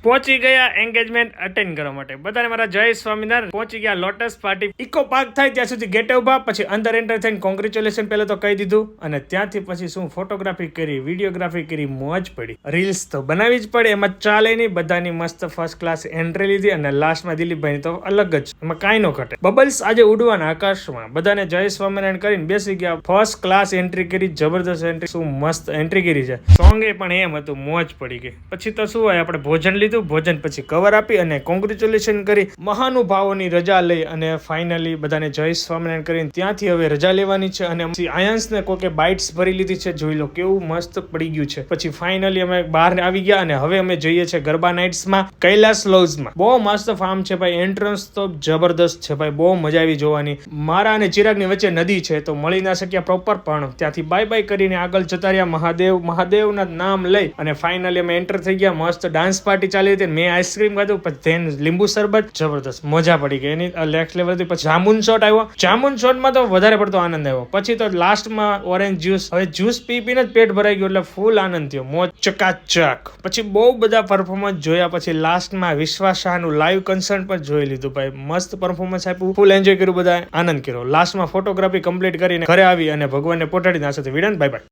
પહોંચી ગયા engagement attend કરવા માટે બધાને મારા જય સ્વામિનારાયણ. પહોંચી ગયા લોટસ પાર્ટી. ઇકો પાર્ક થાય ત્યાં સુધી ગેટે ઉભા, પછી અંદર એન્ટર થઈને કોંગ્રેચ્યુલેશન પહેલા તો કહી દીધું, અને ત્યાંથી પછી શું ફોટોગ્રાફી કરી, વિડીયોગ્રાફી કરી, મોજ પડી. રીલ્સ તો બનાવી જ પડે, એમાં ચાલે નહીં. બધાની મસ્ત ફર્સ્ટ ક્લાસ એન્ટ્રી લીધી, અને લાસ્ટમાં દિલીપભાઈ તો અલગ જ, એમાં કાંઈ નો ઘટે. બબલ્સ આજે ઉડવાના આકાશમાં. બધાને જય સ્વામિનારાયણ કરીને બેસી ગયા. ફર્સ્ટ ક્લાસ એન્ટ્રી કરી, જબરદસ્ત એન્ટ્રી, શું મસ્ત એન્ટ્રી કરી છે. સોંગે પણ એમ હતું, મોજ પડી ગઈ. પછી તો શું હોય, આપણે ભોજન લીધું, ભોજન પછી કવર આપી અને કોંગ્રેચ્યુલેશન કરી, મહાનુભાવોની રજા લઈ અને ફાઇનલી બધાને જય સ્વામિનારાયણ કરીને ત્યાંથી હવે રજા લેવાની છે. અને આયન્સને કોકે બાઇટ્સ ભરી લીધી છે, જોઈ લો કેવું મસ્ત પડી ગયું છે. પછી ફાઇનલી અમે બહાર આવી ગયા અને હવે અમે જઈએ છીએ ગરબા નાઇટ્સમાં, કૈલાસ લોજમાં. બહુ મસ્ત ફાર્મ છે ભાઈ, એન્ટ્રન્સ તો જબરદસ્ત છે ભાઈ, બહુ મજા આવી જોવાની. મારા અને ચિરાગની વચ્ચે નદી છે તો મળી ના શક્યા પ્રોપર, પણ ત્યાંથી બાય બાય કરીને આગળ જતા રહ્યા મહાદેવના નામ લઈ, અને ફાઇનલી અમે એન્ટર થઈ ગયા. મસ્ત ડાન્સ પાર્ટી ચાલી હતી, મેં આઈસ્ક્રીમ ખાધું, પછી લીંબુ શરબત, જબરદસ્ત મજા પડી ગઈ. એની નેક્સ્ટ લેવલ હતી. પછી જામુન શોટ આવ્યો, જામુન શોટમાં તો વધારે પડતો આનંદ આવ્યો. પછી તો લાસ્ટમાં ઓરેન્જ જ્યુસ. હવે જ્યુસ પી પીને જ પેટ ભરાઈ ગયું, એટલે ફૂલ આનંદ થયો, મોજ ચકાચક. પછી બહુ બધા પરફોર્મન્સ જોયા. પછી લાસ્ટમાં વિશ્વાસ શાહનું લાઈવ કન્સર્ટ પણ જોઈ લીધું ભાઈ, મસ્ત પરફોર્મન્સ આપ્યું, ફૂલ એન્જોય કર્યું, બધા આનંદ કર્યો. લાસ્ટમાં ફોટોગ્રાફી કમ્પ્લીટ કરીને ઘરે આવી અને ભગવાનને પોટાડી ના સાથે વિડન. Bye bye.